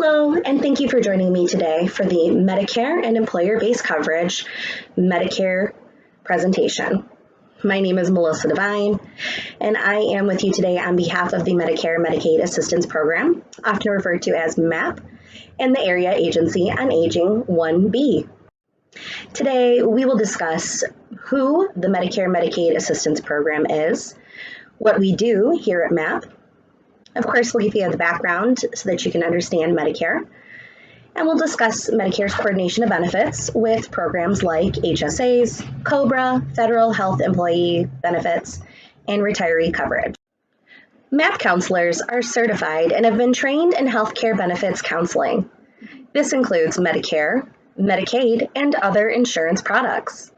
Hello, and thank you for joining me today for the Medicare and Employer-Based Coverage Medicare presentation. My name is Melissa Devine, and I am with you today on behalf of the Medicare Medicaid Assistance Program, often referred to as MAP, and the Area Agency on Aging 1B. Today, we will discuss who the Medicare Medicaid Assistance Program is, what we do here at MAP. Of course, we'll give you the background so that you can understand Medicare, and we'll discuss Medicare's coordination of benefits with programs like HSAs, COBRA, Federal Health Employee Benefits, and Retiree Coverage. MAP counselors are certified and have been trained in healthcare benefits counseling. This includes Medicare, Medicaid, and other insurance products.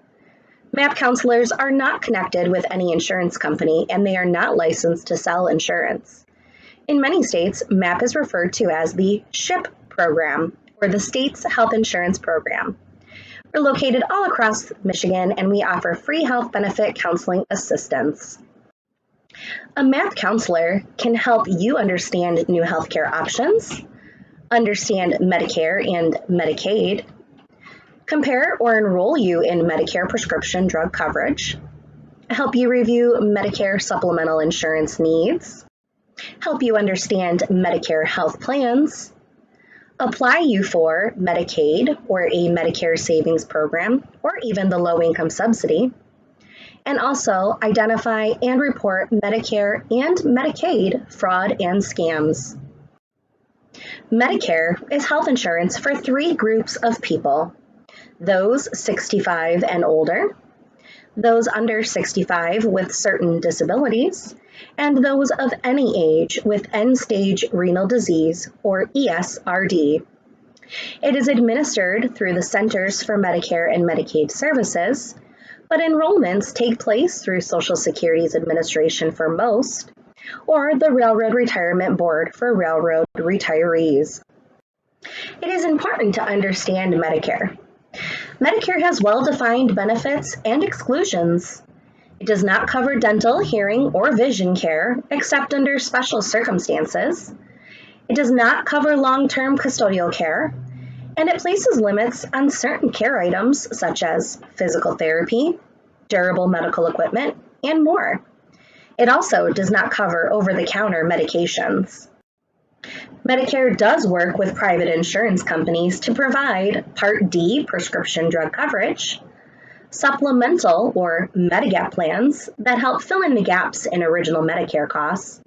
MAP counselors are not connected with any insurance company, and they are not licensed to sell insurance. In many states, MAP is referred to as the SHIP program, or the State's Health Insurance Program. We're located all across Michigan, and we offer free health benefit counseling assistance. A MAP counselor can help you understand new healthcare options, understand Medicare and Medicaid, compare or enroll you in Medicare prescription drug coverage, help you review Medicare supplemental insurance needs, help you understand Medicare health plans, apply you for Medicaid or a Medicare savings program, or even the low-income subsidy, and also identify and report Medicare and Medicaid fraud and scams. Medicare is health insurance for three groups of people: those 65 and older, those under 65 with certain disabilities, and those of any age with end-stage renal disease, or ESRD. It is administered through the Centers for Medicare and Medicaid Services, but enrollments take place through Social Security's administration for most, or the Railroad Retirement Board for railroad retirees. It is important to understand Medicare. Medicare has well-defined benefits and exclusions. It does not cover dental, hearing, or vision care, except under special circumstances. It does not cover long-term custodial care, and it places limits on certain care items such as physical therapy, durable medical equipment, and more. It also does not cover over-the-counter medications. Medicare does work with private insurance companies to provide Part D prescription drug coverage, supplemental or Medigap plans that help fill in the gaps in original Medicare costs,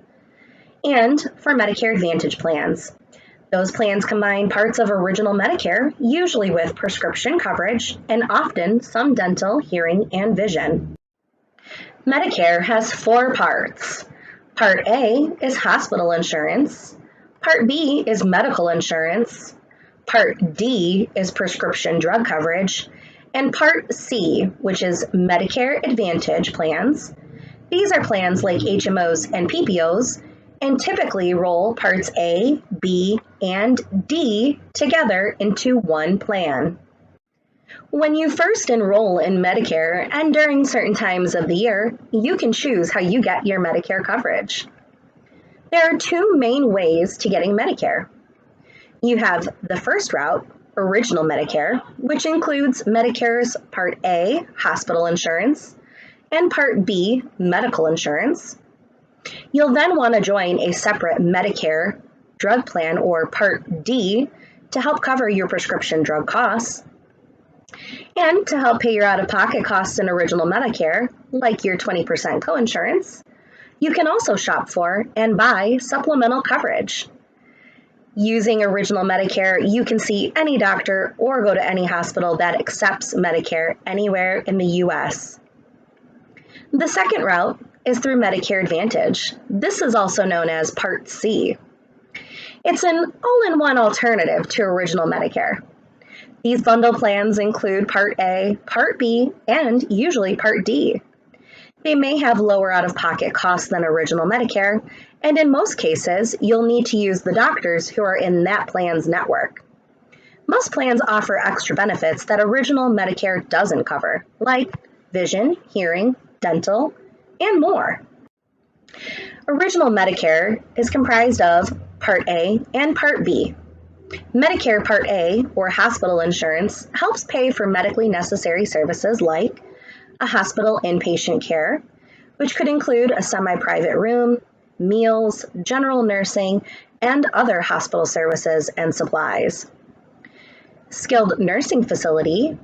and for Medicare Advantage plans. Those plans combine parts of original Medicare, usually with prescription coverage, and often some dental, hearing, and vision. Medicare has four parts. Part A is hospital insurance. Part B is medical insurance. Part D is prescription drug coverage. And Part C, which is Medicare Advantage plans. These are plans like HMOs and PPOs, and typically roll Parts A, B, and D together into one plan. When you first enroll in Medicare and during certain times of the year, you can choose how you get your Medicare coverage. There are two main ways to getting Medicare. You have the first route, Original Medicare, which includes Medicare's Part A, hospital insurance, and Part B, medical insurance. You'll then want to join a separate Medicare drug plan, or Part D, to help cover your prescription drug costs. And to help pay your out-of-pocket costs in Original Medicare, like your 20% coinsurance, you can also shop for and buy supplemental coverage. Using Original Medicare, you can see any doctor or go to any hospital that accepts Medicare anywhere in the U.S. The second route is through Medicare Advantage. This is also known as Part C. It's an all-in-one alternative to Original Medicare. These bundle plans include Part A, Part B, and usually Part D. They may have lower out-of-pocket costs than Original Medicare, and in most cases, you'll need to use the doctors who are in that plan's network. Most plans offer extra benefits that Original Medicare doesn't cover, like vision, hearing, dental, and more. Original Medicare is comprised of Part A and Part B. Medicare Part A, or hospital insurance, helps pay for medically necessary services like a hospital inpatient care, which could include a semi-private room, meals, general nursing, and other hospital services and supplies. Skilled nursing facility,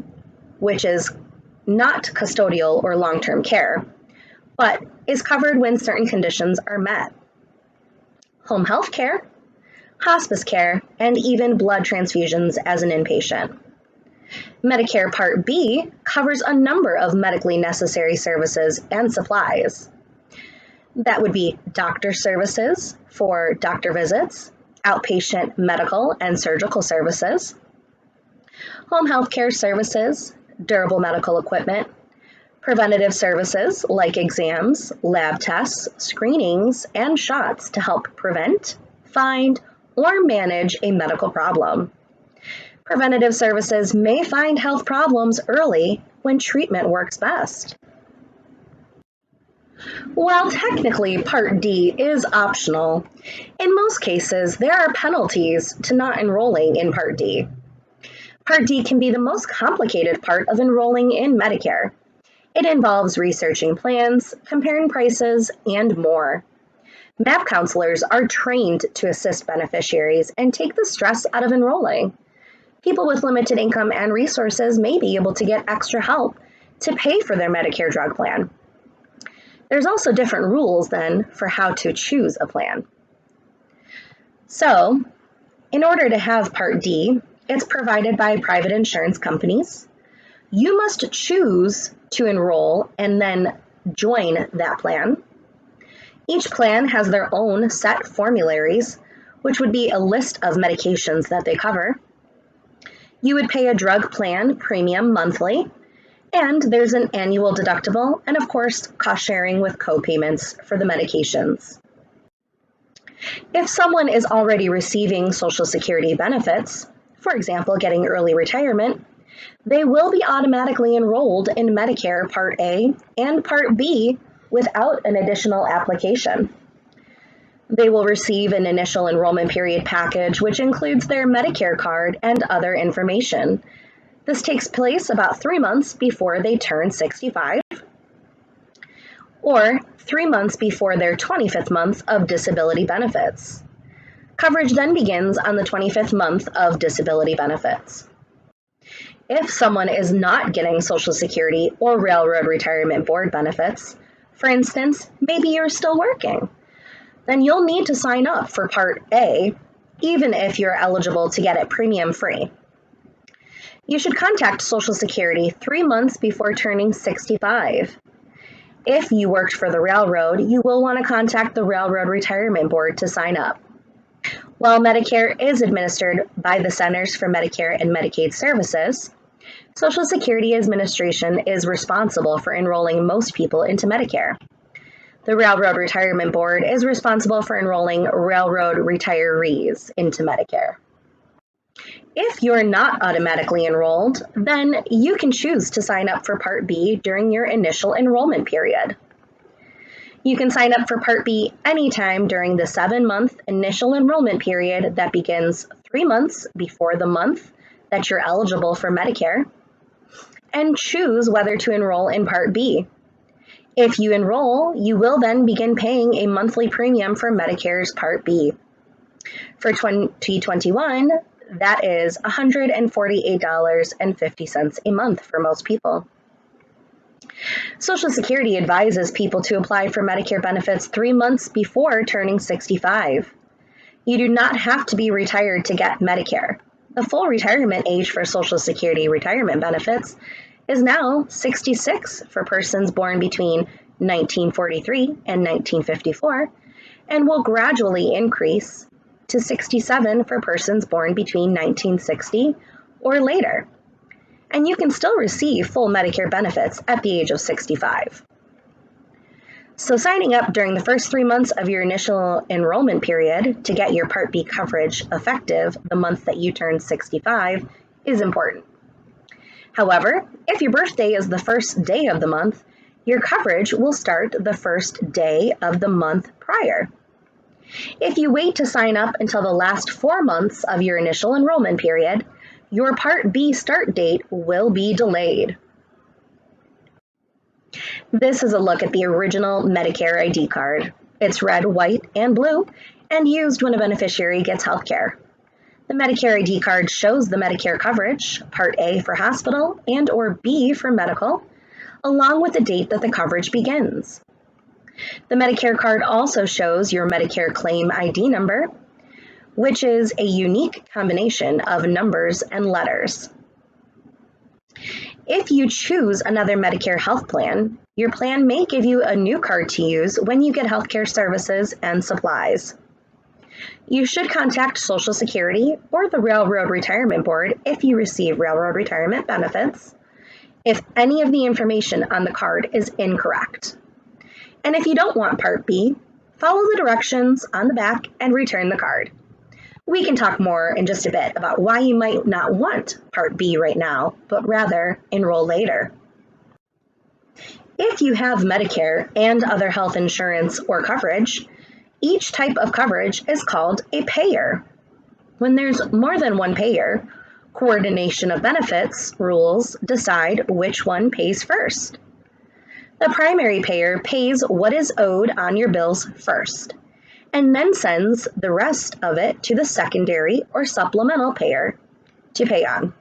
which is not custodial or long-term care, but is covered when certain conditions are met. Home health care, hospice care, and even blood transfusions as an inpatient. Medicare Part B covers a number of medically necessary services and supplies. That would be doctor services for doctor visits, outpatient medical and surgical services, home health care services, durable medical equipment, preventative services like exams, lab tests, screenings, and shots to help prevent, find, or manage a medical problem. Preventative services may find health problems early when treatment works best. While technically Part D is optional, in most cases there are penalties to not enrolling in Part D. Part D can be the most complicated part of enrolling in Medicare. It involves researching plans, comparing prices, and more. MAP counselors are trained to assist beneficiaries and take the stress out of enrolling. People with limited income and resources may be able to get extra help to pay for their Medicare drug plan. There's also different rules then for how to choose a plan. So, in order to have Part D, it's provided by private insurance companies. You must choose to enroll and then join that plan. Each plan has their own set formularies, which would be a list of medications that they cover. You would pay a drug plan premium monthly, and there's an annual deductible and, of course, cost sharing with co-payments for the medications. If someone is already receiving Social Security benefits, for example, getting early retirement, they will be automatically enrolled in Medicare Part A and Part B without an additional application. They will receive an initial enrollment period package, which includes their Medicare card and other information. This takes place about 3 months before they turn 65, or 3 months before their 25th month of disability benefits. Coverage then begins on the 25th month of disability benefits. If someone is not getting Social Security or Railroad Retirement Board benefits, for instance, maybe you're still working, then you'll need to sign up for Part A, even if you're eligible to get it premium-free. You should contact Social Security 3 months before turning 65. If you worked for the railroad, you will want to contact the Railroad Retirement Board to sign up. While Medicare is administered by the Centers for Medicare and Medicaid Services, Social Security Administration is responsible for enrolling most people into Medicare. The Railroad Retirement Board is responsible for enrolling railroad retirees into Medicare. If you're not automatically enrolled, then you can choose to sign up for Part B during your initial enrollment period. You can sign up for Part B anytime during the 7-month initial enrollment period that begins 3 months before the month that you're eligible for Medicare, and choose whether to enroll in Part B. If you enroll, you will then begin paying a monthly premium for Medicare's Part B. For 2021, that is $148.50 a month for most people. Social Security advises people to apply for Medicare benefits 3 months before turning 65. You do not have to be retired to get Medicare. The full retirement age for Social Security retirement benefits is now 66 for persons born between 1943 and 1954, and will gradually increase to 67 for persons born between 1960 or later. And you can still receive full Medicare benefits at the age of 65. So signing up during the first 3 months of your initial enrollment period to get your Part B coverage effective the month that you turn 65 is important. However, if your birthday is the first day of the month, your coverage will start the first day of the month prior. If you wait to sign up until the last 4 months of your initial enrollment period, your Part B start date will be delayed. This is a look at the original Medicare ID card. It's red, white, and blue, and used when a beneficiary gets health care. The Medicare ID card shows the Medicare coverage, Part A for hospital and or B for medical, along with the date that the coverage begins. The Medicare card also shows your Medicare claim ID number, which is a unique combination of numbers and letters. If you choose another Medicare health plan, your plan may give you a new card to use when you get healthcare services and supplies. You should contact Social Security or the Railroad Retirement Board if you receive railroad retirement benefits, if any of the information on the card is incorrect. And if you don't want Part B, follow the directions on the back and return the card. We can talk more in just a bit about why you might not want Part B right now, but rather enroll later. If you have Medicare and other health insurance or coverage, each type of coverage is called a payer. When there's more than one payer, coordination of benefits rules decide which one pays first. The primary payer pays what is owed on your bills first, and then sends the rest of it to the secondary or supplemental payer to pay on.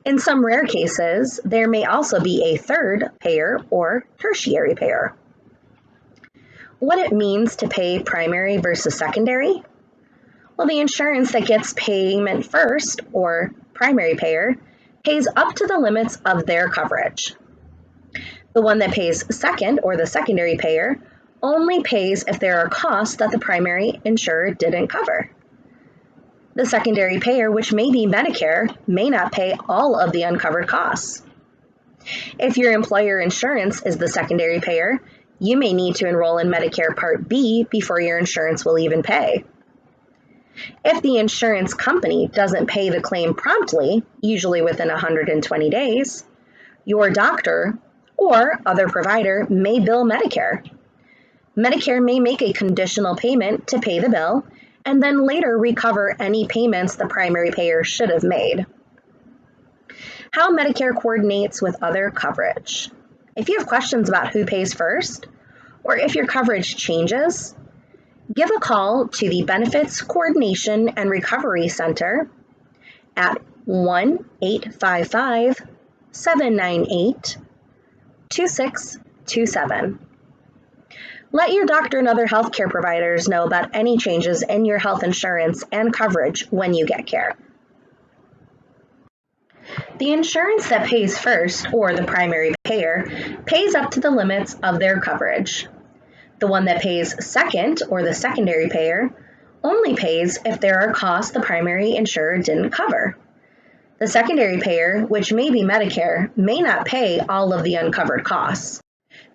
In some rare cases, there may also be a third payer or tertiary payer. What it means to pay primary versus secondary? Well, the insurance that gets payment first, or primary payer, pays up to the limits of their coverage. The one that pays second, or the secondary payer, only pays if there are costs that the primary insurer didn't cover. The secondary payer, which may be Medicare, may not pay all of the uncovered costs. If your employer insurance is the secondary payer, you may need to enroll in Medicare Part B before your insurance will even pay. If the insurance company doesn't pay the claim promptly, usually within 120 days, your doctor or other provider may bill Medicare. Medicare may make a conditional payment to pay the bill and then later recover any payments the primary payer should have made. How Medicare coordinates with other coverage. If you have questions about who pays first, or if your coverage changes, give a call to the Benefits Coordination and Recovery Center at 1-855-798-2627. Let your doctor and other healthcare providers know about any changes in your health insurance and coverage when you get care. The insurance that pays first, or the primary payer, pays up to the limits of their coverage. The one that pays second, or the secondary payer, only pays if there are costs the primary insurer didn't cover. The secondary payer, which may be Medicare, may not pay all of the uncovered costs.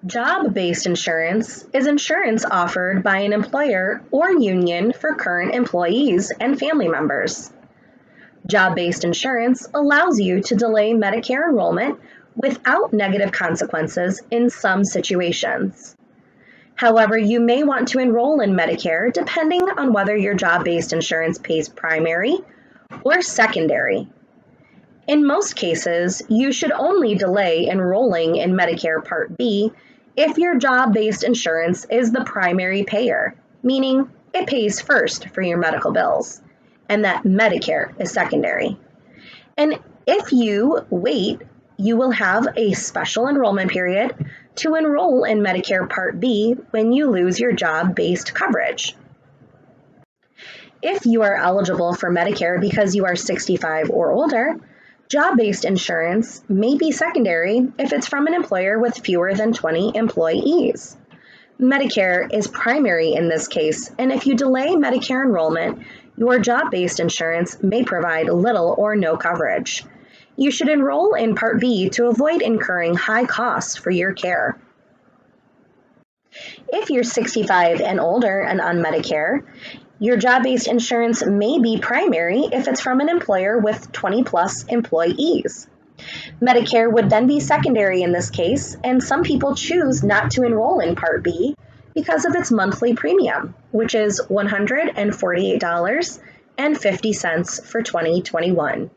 Job-based insurance is insurance offered by an employer or union for current employees and family members. Job-based insurance allows you to delay Medicare enrollment without negative consequences in some situations. However, you may want to enroll in Medicare depending on whether your job-based insurance pays primary or secondary. In most cases, you should only delay enrolling in Medicare Part B if your job-based insurance is the primary payer, meaning it pays first for your medical bills, and that Medicare is secondary. And if you wait, you will have a special enrollment period to enroll in Medicare Part B when you lose your job-based coverage. If you are eligible for Medicare because you are 65 or older, job-based insurance may be secondary if it's from an employer with fewer than 20 employees. Medicare is primary in this case, and if you delay Medicare enrollment, your job-based insurance may provide little or no coverage. You should enroll in Part B to avoid incurring high costs for your care. If you're 65 and older and on Medicare, your job-based insurance may be primary if it's from an employer with 20 plus employees. Medicare would then be secondary in this case, and some people choose not to enroll in Part B because of its monthly premium, which is $148.50 for 2021.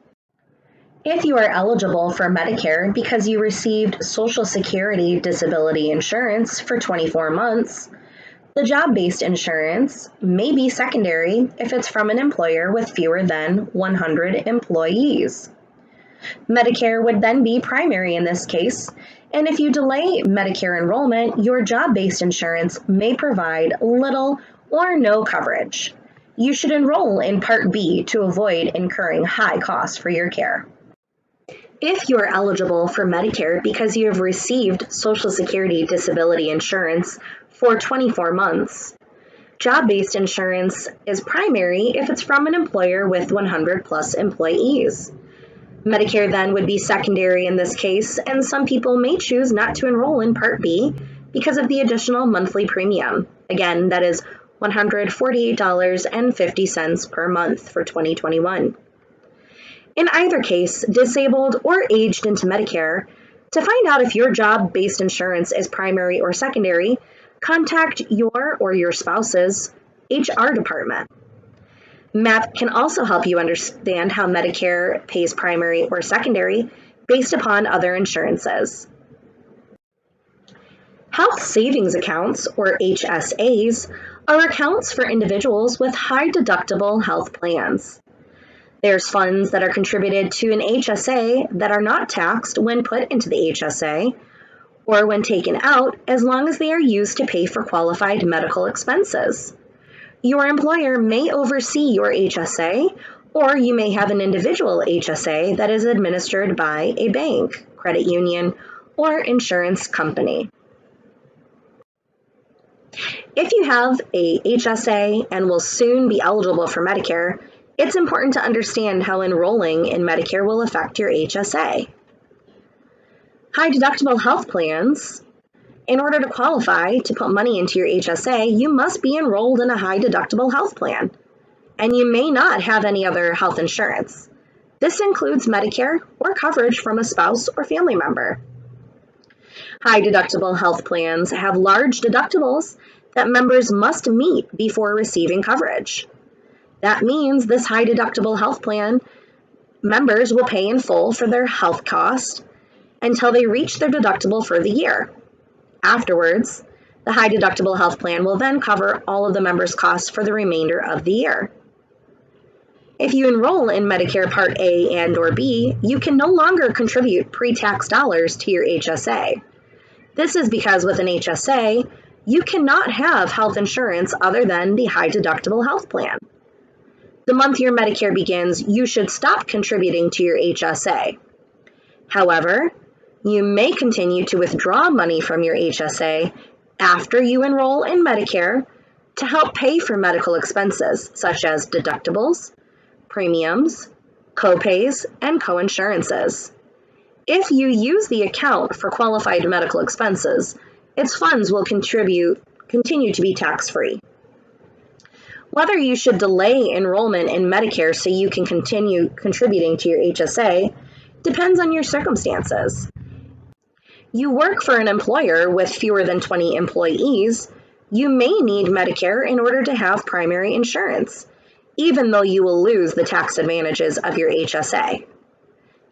If you are eligible for Medicare because you received Social Security disability insurance for 24 months, the job-based insurance may be secondary if it's from an employer with fewer than 100 employees. Medicare would then be primary in this case, and if you delay Medicare enrollment, your job-based insurance may provide little or no coverage. You should enroll in Part B to avoid incurring high costs for your care. If you are eligible for Medicare because you have received Social Security disability insurance for 24 months, job-based insurance is primary if it's from an employer with 100 plus employees. Medicare then would be secondary in this case, and some people may choose not to enroll in Part B because of the additional monthly premium. Again, that is $148.50 per month for 2021. In either case, disabled or aged into Medicare, to find out if your job-based insurance is primary or secondary, contact your or your spouse's HR department. MMAP can also help you understand how Medicare pays primary or secondary based upon other insurances. Health savings accounts, or HSAs, are accounts for individuals with high-deductible health plans. There's funds that are contributed to an HSA that are not taxed when put into the HSA or when taken out, as long as they are used to pay for qualified medical expenses. Your employer may oversee your HSA, or you may have an individual HSA that is administered by a bank, credit union, or insurance company. If you have a HSA and will soon be eligible for Medicare, it's important to understand how enrolling in Medicare will affect your HSA. High-deductible health plans. In order to qualify to put money into your HSA, you must be enrolled in a high-deductible health plan, and you may not have any other health insurance. This includes Medicare or coverage from a spouse or family member. High-deductible health plans have large deductibles that members must meet before receiving coverage. That means this high-deductible health plan members will pay in full for their health costs until they reach their deductible for the year. Afterwards, the high-deductible health plan will then cover all of the members' costs for the remainder of the year. If you enroll in Medicare Part A and or B, you can no longer contribute pre-tax dollars to your HSA. This is because with an HSA, you cannot have health insurance other than the high-deductible health plan. The month your Medicare begins, you should stop contributing to your HSA. However, you may continue to withdraw money from your HSA after you enroll in Medicare to help pay for medical expenses such as deductibles, premiums, copays, and coinsurances. If you use the account for qualified medical expenses, its funds will continue to be tax-free. Whether you should delay enrollment in Medicare so you can continue contributing to your HSA depends on your circumstances. You work for an employer with fewer than 20 employees, you may need Medicare in order to have primary insurance, even though you will lose the tax advantages of your HSA.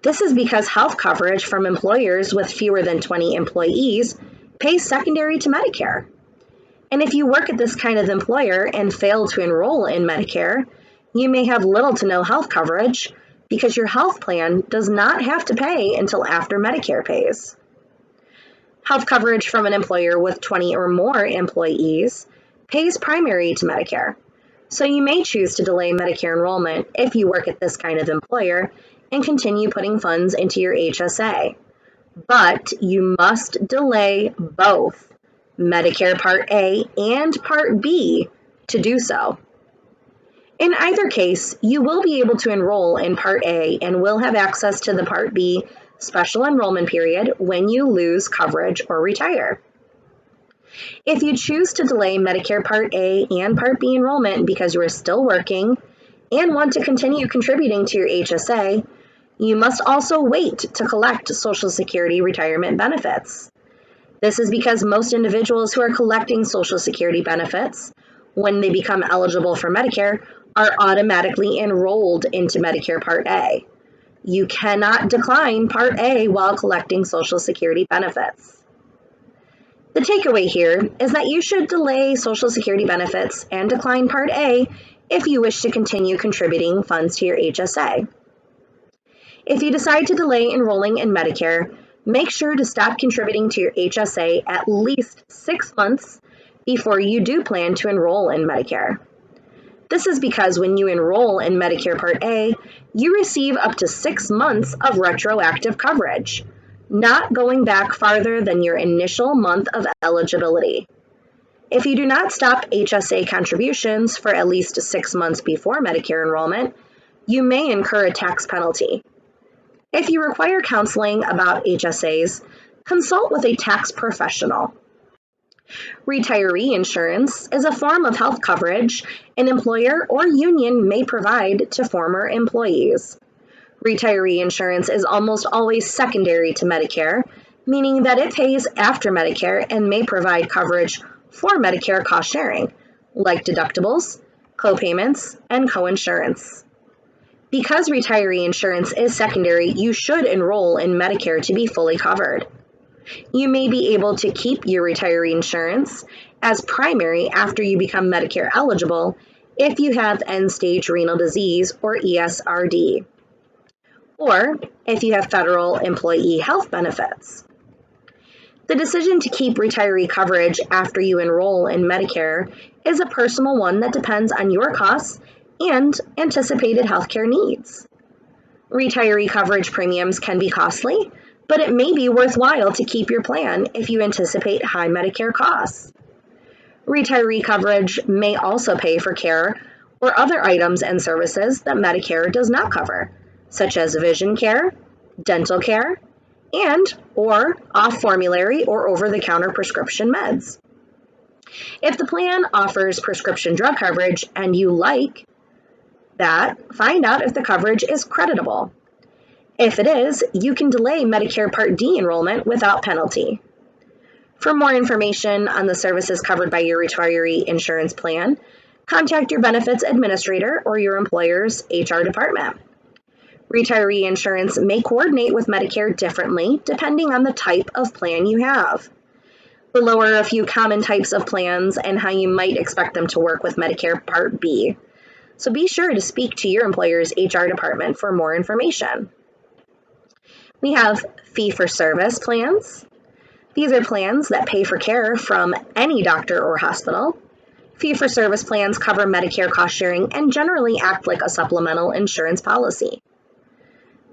This is because health coverage from employers with fewer than 20 employees pays secondary to Medicare. And if you work at this kind of employer and fail to enroll in Medicare, you may have little to no health coverage because your health plan does not have to pay until after Medicare pays. Health coverage from an employer with 20 or more employees pays primary to Medicare. So you may choose to delay Medicare enrollment if you work at this kind of employer and continue putting funds into your HSA. But you must delay both Medicare Part A and Part B to do so. In either case, you will be able to enroll in Part A and will have access to the Part B special enrollment period when you lose coverage or retire. If you choose to delay Medicare Part A and Part B enrollment because you are still working and want to continue contributing to your HSA, you must also wait to collect Social Security retirement benefits. This is because most individuals who are collecting Social Security benefits, when they become eligible for Medicare, are automatically enrolled into Medicare Part A. You cannot decline Part A while collecting Social Security benefits. The takeaway here is that you should delay Social Security benefits and decline Part A if you wish to continue contributing funds to your HSA. If you decide to delay enrolling in Medicare, make sure to stop contributing to your HSA at least 6 months before you do plan to enroll in Medicare. This is because when you enroll in Medicare Part A, you receive up to 6 months of retroactive coverage, not going back farther than your initial month of eligibility. If you do not stop HSA contributions for at least 6 months before Medicare enrollment, you may incur a tax penalty. If you require counseling about HSAs, consult with a tax professional. Retiree insurance is a form of health coverage an employer or union may provide to former employees. Retiree insurance is almost always secondary to Medicare, meaning that it pays after Medicare and may provide coverage for Medicare cost sharing, like deductibles, co-payments, and coinsurance. Because retiree insurance is secondary, you should enroll in Medicare to be fully covered. You may be able to keep your retiree insurance as primary after you become Medicare eligible if you have end-stage renal disease or ESRD, or if you have federal employee health benefits. The decision to keep retiree coverage after you enroll in Medicare is a personal one that depends on your costs and anticipated healthcare needs. Retiree coverage premiums can be costly, but it may be worthwhile to keep your plan if you anticipate high Medicare costs. Retiree coverage may also pay for care or other items and services that Medicare does not cover, such as vision care, dental care, and or off-formulary or over-the-counter prescription meds. If the plan offers prescription drug coverage and you like that, find out if the coverage is creditable. If it is, you can delay Medicare Part D enrollment without penalty. For more information on the services covered by your retiree insurance plan, contact your benefits administrator or your employer's HR department. Retiree insurance may coordinate with Medicare differently depending on the type of plan you have. Below are a few common types of plans and how you might expect them to work with Medicare Part B. So be sure to speak to your employer's HR department for more information. We have fee-for-service plans. These are plans that pay for care from any doctor or hospital. Fee-for-service plans cover Medicare cost sharing and generally act like a supplemental insurance policy.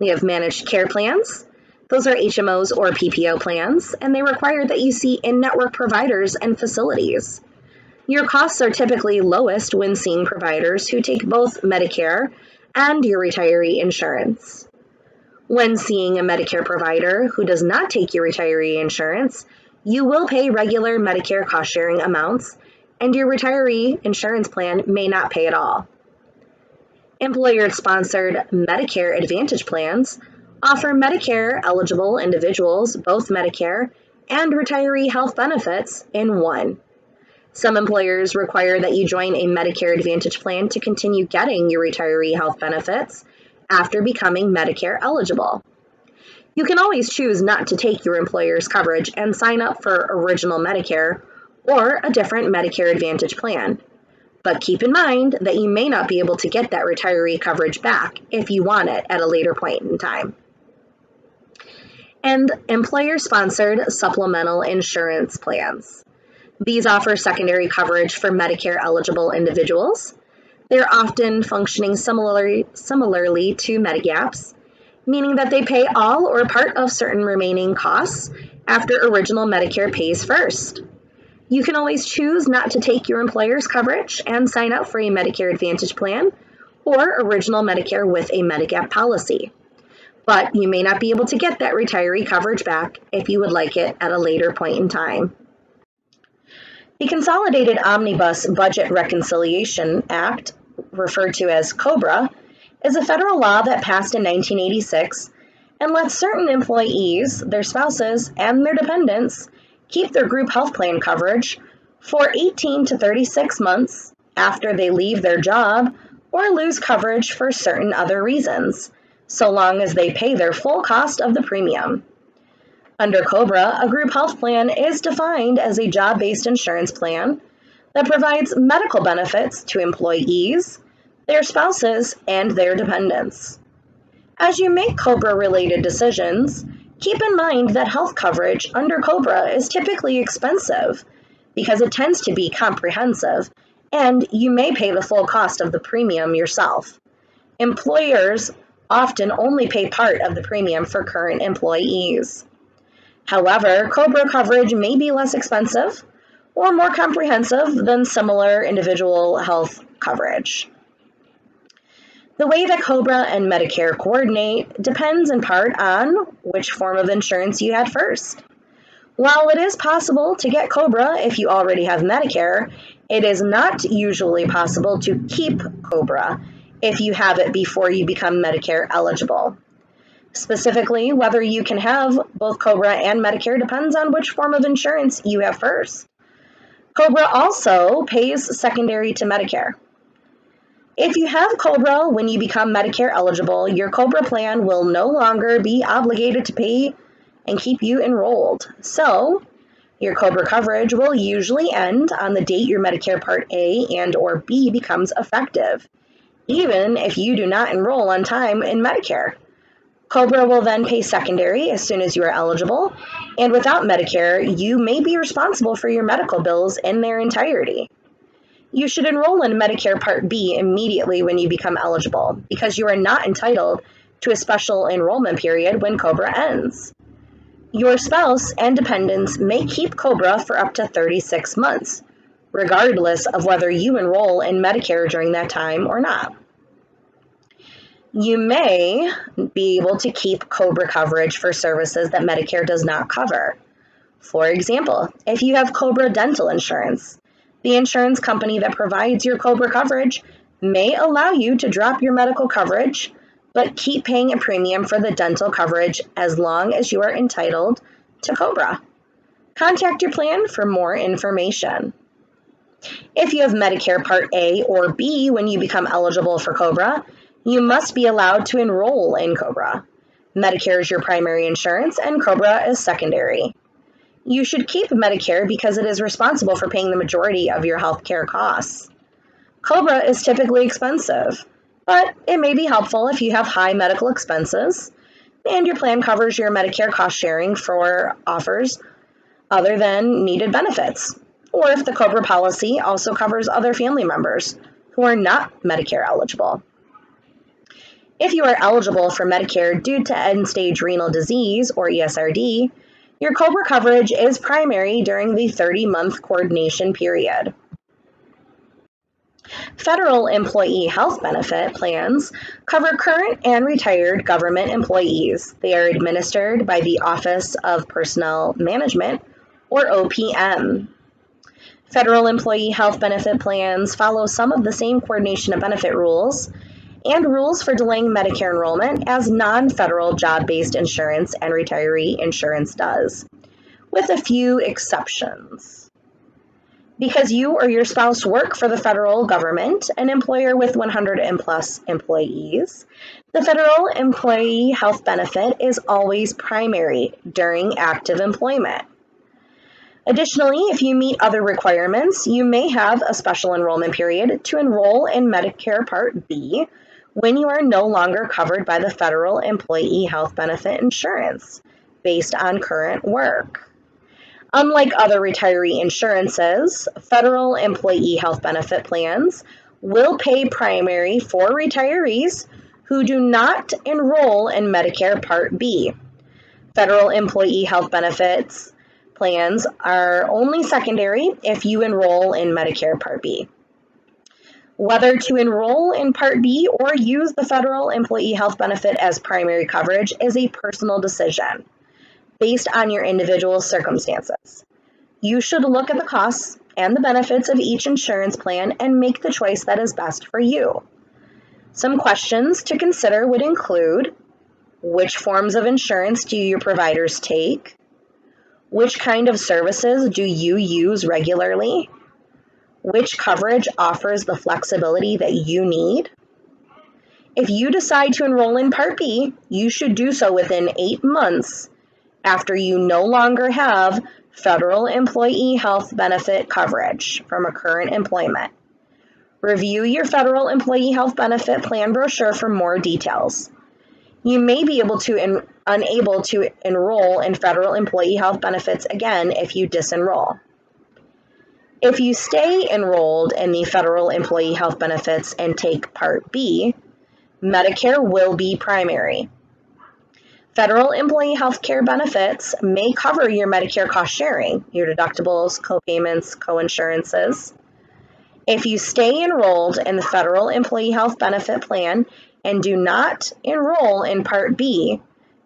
We have managed care plans. Those are HMOs or PPO plans, and they require that you see in-network providers and facilities. Your costs are typically lowest when seeing providers who take both Medicare and your retiree insurance. When seeing a Medicare provider who does not take your retiree insurance, you will pay regular Medicare cost-sharing amounts, and your retiree insurance plan may not pay at all. Employer-sponsored Medicare Advantage plans offer Medicare-eligible individuals both Medicare and retiree health benefits in one. Some employers require that you join a Medicare Advantage plan to continue getting your retiree health benefits after becoming Medicare eligible. You can always choose not to take your employer's coverage and sign up for Original Medicare or a different Medicare Advantage plan. But keep in mind that you may not be able to get that retiree coverage back if you want it at a later point in time. And employer-sponsored supplemental insurance plans. These offer secondary coverage for Medicare-eligible individuals. They're often functioning similarly to Medigaps, meaning that they pay all or part of certain remaining costs after Original Medicare pays first. You can always choose not to take your employer's coverage and sign up for a Medicare Advantage plan or Original Medicare with a Medigap policy. But you may not be able to get that retiree coverage back if you would like it at a later point in time. The Consolidated Omnibus Budget Reconciliation Act, referred to as COBRA, is a federal law that passed in 1986 and lets certain employees, their spouses, and their dependents keep their group health plan coverage for 18 to 36 months after they leave their job or lose coverage for certain other reasons, so long as they pay their full cost of the premium. Under COBRA, a group health plan is defined as a job-based insurance plan that provides medical benefits to employees, their spouses, and their dependents. As you make COBRA-related decisions, keep in mind that health coverage under COBRA is typically expensive because it tends to be comprehensive, and you may pay the full cost of the premium yourself. Employers often only pay part of the premium for current employees. However, COBRA coverage may be less expensive or more comprehensive than similar individual health coverage. The way that COBRA and Medicare coordinate depends in part on which form of insurance you had first. While it is possible to get COBRA if you already have Medicare, it is not usually possible to keep COBRA if you have it before you become Medicare eligible. Specifically, whether you can have both COBRA and Medicare depends on which form of insurance you have first. COBRA also pays secondary to Medicare. If you have COBRA when you become Medicare eligible, your COBRA plan will no longer be obligated to pay and keep you enrolled. So, your COBRA coverage will usually end on the date your Medicare Part A and or B becomes effective, even if you do not enroll on time in Medicare. COBRA will then pay secondary as soon as you are eligible, and without Medicare, you may be responsible for your medical bills in their entirety. You should enroll in Medicare Part B immediately when you become eligible, because you are not entitled to a special enrollment period when COBRA ends. Your spouse and dependents may keep COBRA for up to 36 months, regardless of whether you enroll in Medicare during that time or not. You may be able to keep COBRA coverage for services that Medicare does not cover. For example, if you have COBRA dental insurance, the insurance company that provides your COBRA coverage may allow you to drop your medical coverage, but keep paying a premium for the dental coverage as long as you are entitled to COBRA. Contact your plan for more information. If you have Medicare Part A or B when you become eligible for COBRA, you must be allowed to enroll in COBRA. Medicare is your primary insurance and COBRA is secondary. You should keep Medicare because it is responsible for paying the majority of your health care costs. COBRA is typically expensive, but it may be helpful if you have high medical expenses and your plan covers your Medicare cost sharing for offers other than needed benefits, or if the COBRA policy also covers other family members who are not Medicare eligible. If you are eligible for Medicare due to end-stage renal disease, or ESRD, your COBRA coverage is primary during the 30-month coordination period. Federal employee health benefit plans cover current and retired government employees. They are administered by the Office of Personnel Management, or OPM. Federal employee health benefit plans follow some of the same coordination of benefit rules and rules for delaying Medicare enrollment as non-federal job-based insurance and retiree insurance does, with a few exceptions. Because you or your spouse work for the federal government, an employer with 100 and plus employees, the federal employee health benefit is always primary during active employment. Additionally, if you meet other requirements, you may have a special enrollment period to enroll in Medicare Part B when you are no longer covered by the federal employee health benefit insurance based on current work. Unlike other retiree insurances, federal employee health benefit plans will pay primary for retirees who do not enroll in Medicare Part B. Federal employee health benefits plans are only secondary if you enroll in Medicare Part B. Whether to enroll in Part B or use the federal employee health benefit as primary coverage is a personal decision based on your individual circumstances. You should look at the costs and the benefits of each insurance plan and make the choice that is best for you. Some questions to consider would include: which forms of insurance do your providers take? Which kind of services do you use regularly? Which coverage offers the flexibility that you need? If you decide to enroll in Part B, you should do so within 8 months after you no longer have federal employee health benefit coverage from a current employment. Review your federal employee health benefit plan brochure for more details. You may be unable to enroll in federal employee health benefits again if you disenroll. If you stay enrolled in the federal employee health benefits and take Part B, Medicare will be primary. Federal employee health care benefits may cover your Medicare cost sharing, your deductibles, co-payments, co-insurances. If you stay enrolled in the federal employee health benefit plan and do not enroll in Part B,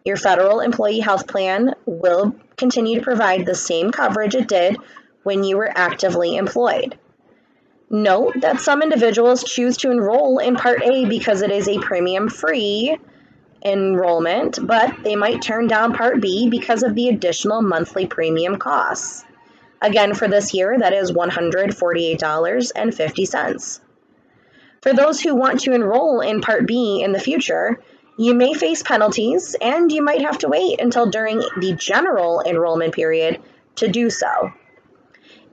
your federal employee health plan will continue to provide the same coverage it did when you were actively employed. Note that some individuals choose to enroll in Part A because it is a premium-free enrollment, but they might turn down Part B because of the additional monthly premium costs. Again, for this year, that is $148.50. For those who want to enroll in Part B in the future, you may face penalties and you might have to wait until during the general enrollment period to do so.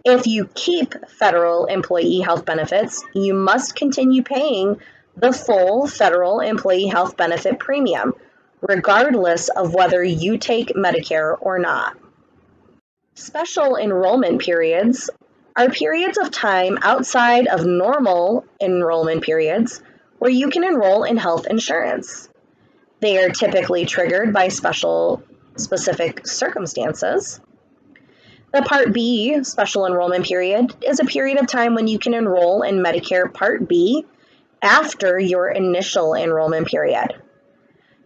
If you keep federal employee health benefits, you must continue paying the full federal employee health benefit premium, regardless of whether you take Medicare or not. Special enrollment periods are periods of time outside of normal enrollment periods where you can enroll in health insurance. They are typically triggered by specific circumstances. The Part B special enrollment period is a period of time when you can enroll in Medicare Part B after your initial enrollment period.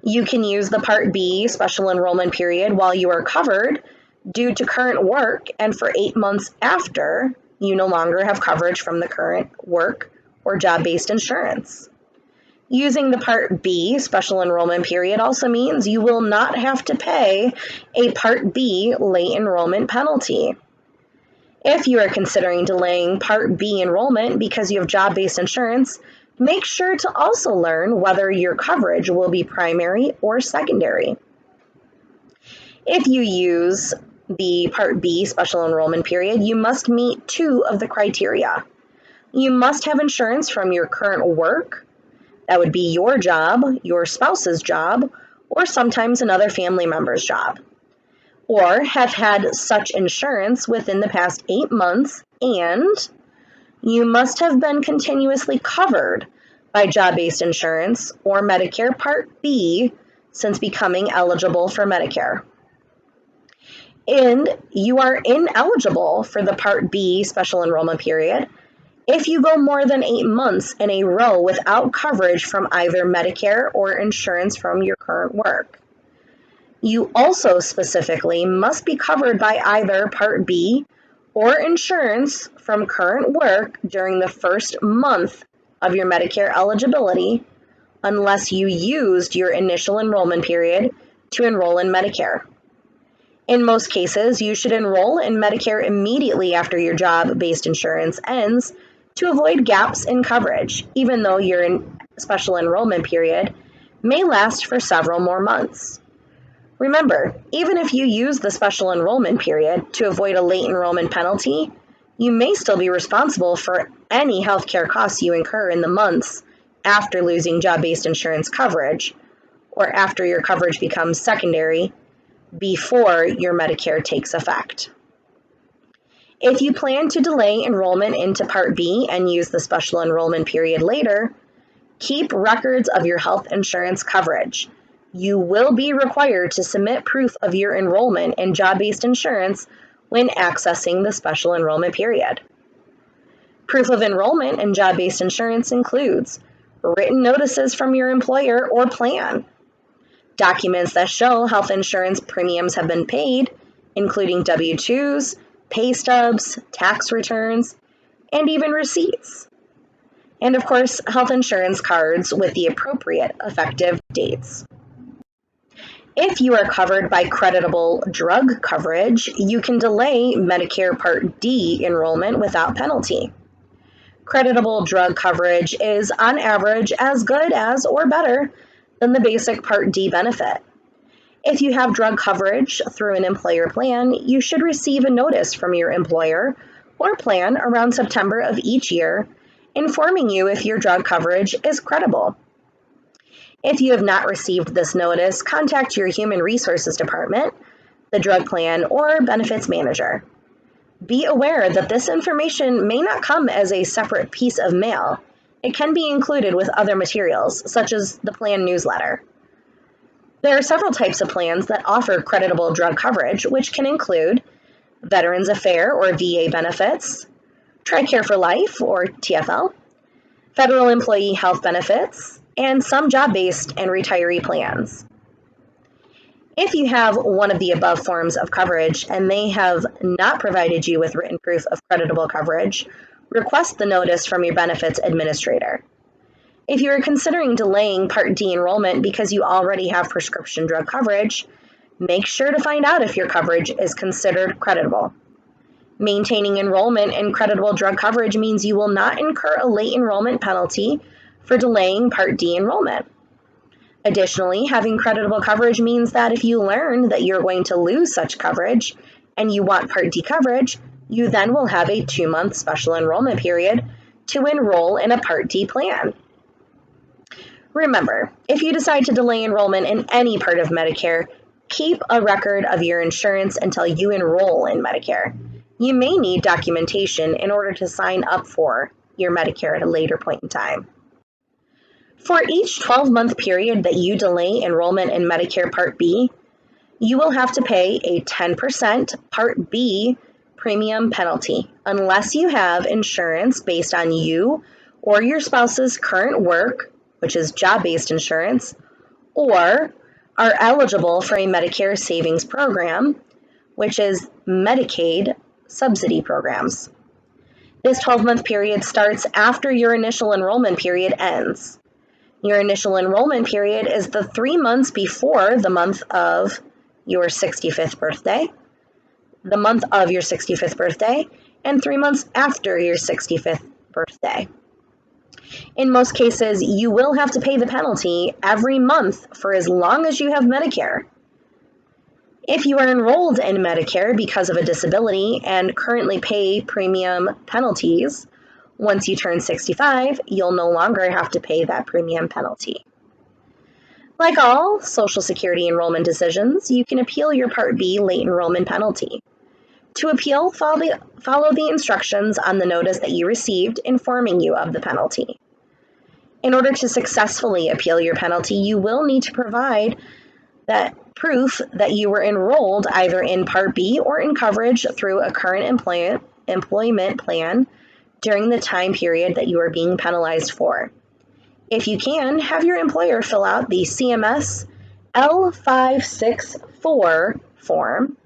You can use the Part B special enrollment period while you are covered due to current work and for 8 months after you no longer have coverage from the current work or job-based insurance. Using the Part B special enrollment period also means you will not have to pay a Part B late enrollment penalty. If you are considering delaying Part B enrollment because you have job-based insurance, make sure to also learn whether your coverage will be primary or secondary. If you use the Part B special enrollment period, you must meet 2 of the criteria. You must have insurance from your current work. That would be your job, your spouse's job, or sometimes another family member's job. Or have had such insurance within the past 8 months, and you must have been continuously covered by job-based insurance or Medicare Part B since becoming eligible for Medicare. And you are ineligible for the Part B special enrollment period if you go more than 8 months in a row without coverage from either Medicare or insurance from your current work. You also specifically must be covered by either Part B or insurance from current work during the first month of your Medicare eligibility, unless you used your initial enrollment period to enroll in Medicare. In most cases, you should enroll in Medicare immediately after your job-based insurance ends to avoid gaps in coverage, even though your special enrollment period may last for several more months. Remember, even if you use the special enrollment period to avoid a late enrollment penalty, you may still be responsible for any healthcare costs you incur in the months after losing job-based insurance coverage, or after your coverage becomes secondary before your Medicare takes effect. If you plan to delay enrollment into Part B and use the special enrollment period later, keep records of your health insurance coverage. You will be required to submit proof of your enrollment in job-based insurance when accessing the special enrollment period. Proof of enrollment in job-based insurance includes written notices from your employer or plan, documents that show health insurance premiums have been paid, including W-2s, pay stubs, tax returns, and even receipts. And of course, health insurance cards with the appropriate effective dates. If you are covered by creditable drug coverage, you can delay Medicare Part D enrollment without penalty. Creditable drug coverage is on average as good as or better than the basic Part D benefit. If you have drug coverage through an employer plan, you should receive a notice from your employer or plan around September of each year informing you if your drug coverage is credible. If you have not received this notice, contact your Human Resources Department, the drug plan, or benefits manager. Be aware that this information may not come as a separate piece of mail. It can be included with other materials, such as the plan newsletter. There are several types of plans that offer creditable drug coverage, which can include Veterans Affairs or VA benefits, TRICARE for Life or TFL, Federal Employee Health Benefits, and some job-based and retiree plans. If you have one of the above forms of coverage and they have not provided you with written proof of creditable coverage, request the notice from your benefits administrator. If you are considering delaying Part D enrollment because you already have prescription drug coverage, make sure to find out if your coverage is considered creditable. Maintaining enrollment in creditable drug coverage means you will not incur a late enrollment penalty for delaying Part D enrollment. Additionally, having creditable coverage means that if you learn that you're going to lose such coverage and you want Part D coverage, you then will have a 2-month special enrollment period to enroll in a Part D plan. Remember, if you decide to delay enrollment in any part of Medicare, keep a record of your insurance until you enroll in Medicare. You may need documentation in order to sign up for your Medicare at a later point in time. For each 12-month period that you delay enrollment in Medicare Part B, you will have to pay a 10% Part B premium penalty unless you have insurance based on you or your spouse's current work, which is job-based insurance, or are eligible for a Medicare Savings Program, which is Medicaid subsidy programs. This 12-month period starts after your initial enrollment period ends. Your initial enrollment period is the 3 months before the month of your 65th birthday, the month of your 65th birthday, and 3 months after your 65th birthday. In most cases, you will have to pay the penalty every month for as long as you have Medicare. If you are enrolled in Medicare because of a disability and currently pay premium penalties, once you turn 65, you'll no longer have to pay that premium penalty. Like all Social Security enrollment decisions, you can appeal your Part B late enrollment penalty. To appeal, follow the instructions on the notice that you received informing you of the penalty. In order to successfully appeal your penalty, you will need to provide that proof that you were enrolled either in Part B or in coverage through a current employment plan during the time period that you are being penalized for. If you can, have your employer fill out the CMS L564 form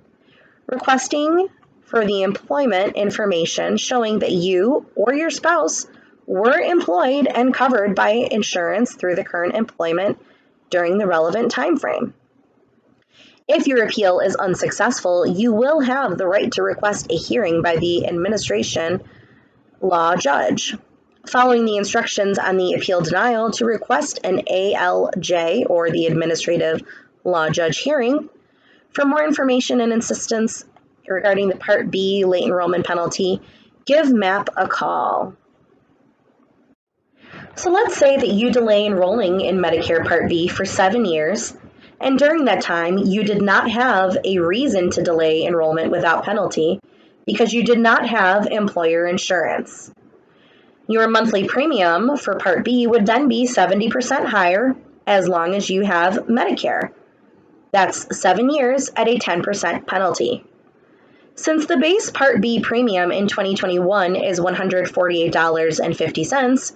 requesting for the employment information showing that you or your spouse were employed and covered by insurance through the current employment during the relevant time frame. If your appeal is unsuccessful, you will have the right to request a hearing by the administration law judge. Following the instructions on the appeal denial to request an ALJ or the administrative law judge hearing. For more information and assistance regarding the Part B late enrollment penalty, give MAP a call. So let's say that you delay enrolling in Medicare Part B for 7 years, and during that time you did not have a reason to delay enrollment without penalty because you did not have employer insurance. Your monthly premium for Part B would then be 70% higher as long as you have Medicare. That's 7 years at a 10% penalty. Since the base Part B premium in 2021 is $148.50,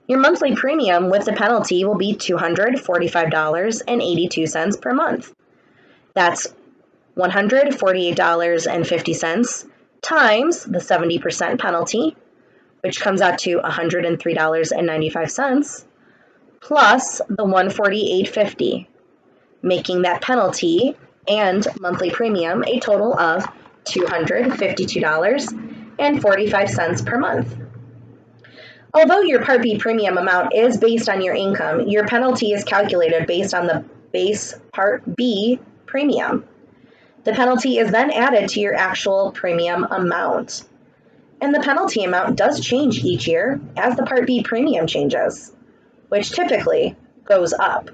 your monthly premium with the penalty will be $245.82 per month. That's $148.50 times the 70% penalty, which comes out to $103.95, plus the $148.50, making that penalty and monthly premium a total of $252.45 per month. Although your Part B premium amount is based on your income, your penalty is calculated based on the base Part B premium. The penalty is then added to your actual premium amount. And the penalty amount does change each year as the Part B premium changes, which typically goes up.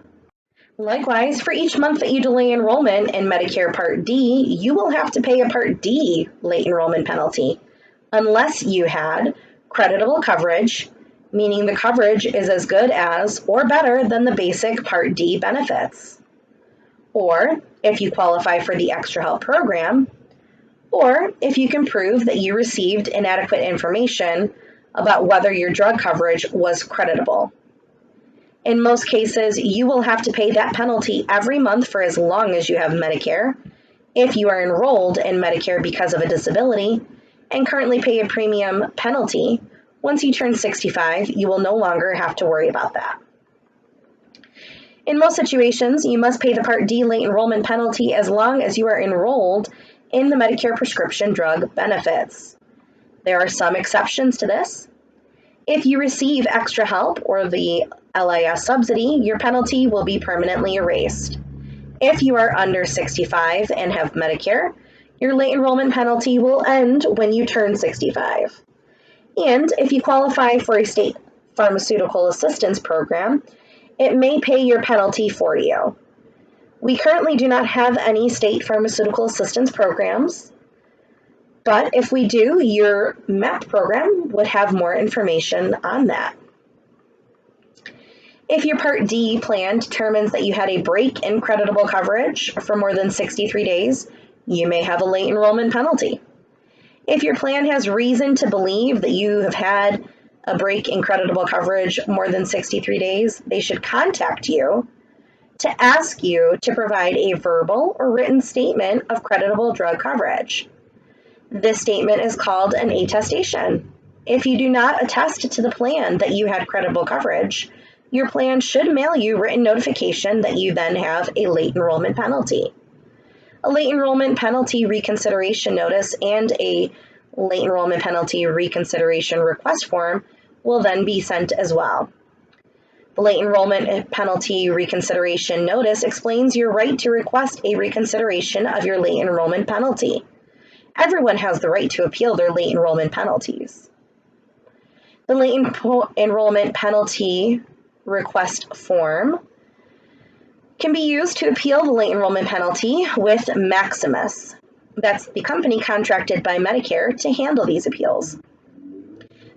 Likewise, for each month that you delay enrollment in Medicare Part D, you will have to pay a Part D late enrollment penalty, unless you had creditable coverage, meaning the coverage is as good as or better than the basic Part D benefits, or if you qualify for the Extra Help program, or if you can prove that you received inadequate information about whether your drug coverage was creditable. In most cases, you will have to pay that penalty every month for as long as you have Medicare. If you are enrolled in Medicare because of a disability and currently pay a premium penalty, once you turn 65, you will no longer have to worry about that. In most situations, you must pay the Part D late enrollment penalty as long as you are enrolled in the Medicare prescription drug benefits. There are some exceptions to this. If you receive Extra Help or the LIS subsidy, your penalty will be permanently erased. If you are under 65 and have Medicare, your late enrollment penalty will end when you turn 65. And if you qualify for a state pharmaceutical assistance program, it may pay your penalty for you. We currently do not have any state pharmaceutical assistance programs, but if we do, your MMAP program would have more information on that. If your Part D plan determines that you had a break in creditable coverage for more than 63 days, you may have a late enrollment penalty. If your plan has reason to believe that you have had a break in creditable coverage more than 63 days, they should contact you to ask you to provide a verbal or written statement of creditable drug coverage. This statement is called an attestation. If you do not attest to the plan that you had creditable coverage, your plan should mail you written notification that you then have a late enrollment penalty. A late enrollment penalty reconsideration notice and a late enrollment penalty reconsideration request form will then be sent as well. The late enrollment penalty reconsideration notice explains your right to request a reconsideration of your late enrollment penalty. Everyone has the right to appeal their late enrollment penalties. The late enrollment penalty request form can be used to appeal the late enrollment penalty with Maximus. That's the company contracted by Medicare to handle these appeals.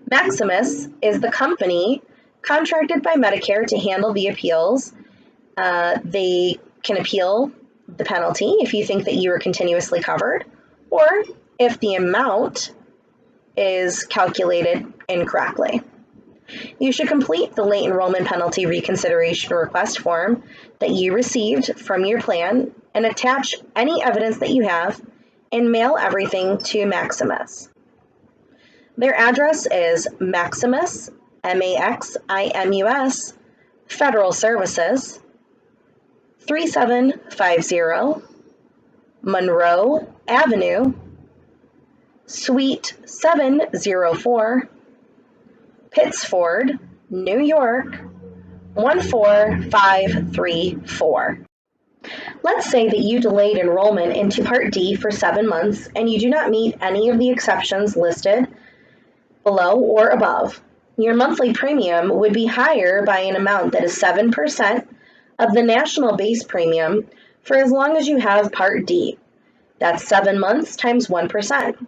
Maximus is the company contracted by Medicare to handle the appeals. They can appeal the penalty if you think that you are continuously covered, or if the amount is calculated incorrectly. You should complete the late enrollment penalty reconsideration request form that you received from your plan and attach any evidence that you have and mail everything to Maximus. Their address is Maximus, Maximus, Federal Services, 3750 Monroe Avenue, Suite 704, Pittsford, New York, 14534. Let's say that you delayed enrollment into Part D for 7 months and you do not meet any of the exceptions listed below or above. Your monthly premium would be higher by an amount that is 7% of the national base premium for as long as you have Part D. That's 7 months times 1%.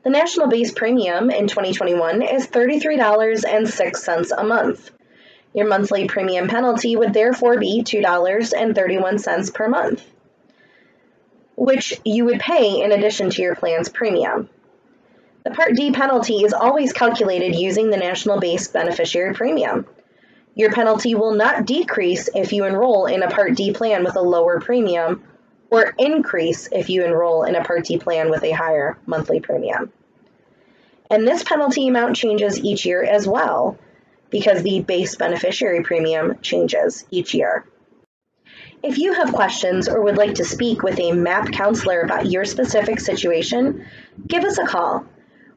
The national base premium in 2021 is $33.06 a month. Your monthly premium penalty would therefore be $2.31 per month, which you would pay in addition to your plan's premium. The Part D penalty is always calculated using the national base beneficiary premium. Your penalty will not decrease if you enroll in a Part D plan with a lower premium, or increase if you enroll in a Part D plan with a higher monthly premium. And this penalty amount changes each year as well, because the base beneficiary premium changes each year. If you have questions or would like to speak with a MAP counselor about your specific situation, give us a call.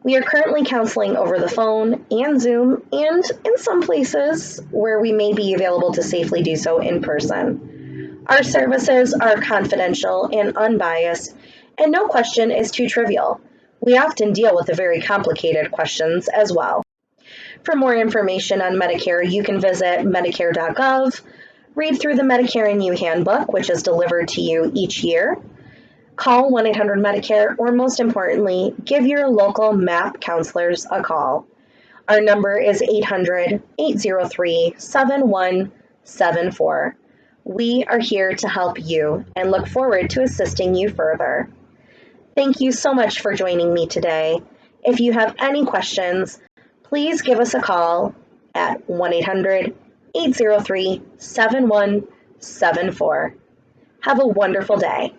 We are currently counseling over the phone and Zoom, and in some places where we may be available to safely do so in person. Our services are confidential and unbiased, and no question is too trivial. We often deal with the very complicated questions as well. For more information on Medicare, you can visit Medicare.gov, read through the Medicare and You Handbook, which is delivered to you each year. Call 1-800-MEDICARE, or most importantly, give your local MAP counselors a call. Our number is 800-803-7174. We are here to help you and look forward to assisting you further. Thank you so much for joining me today. If you have any questions, please give us a call at 1-800-803-7174. Have a wonderful day.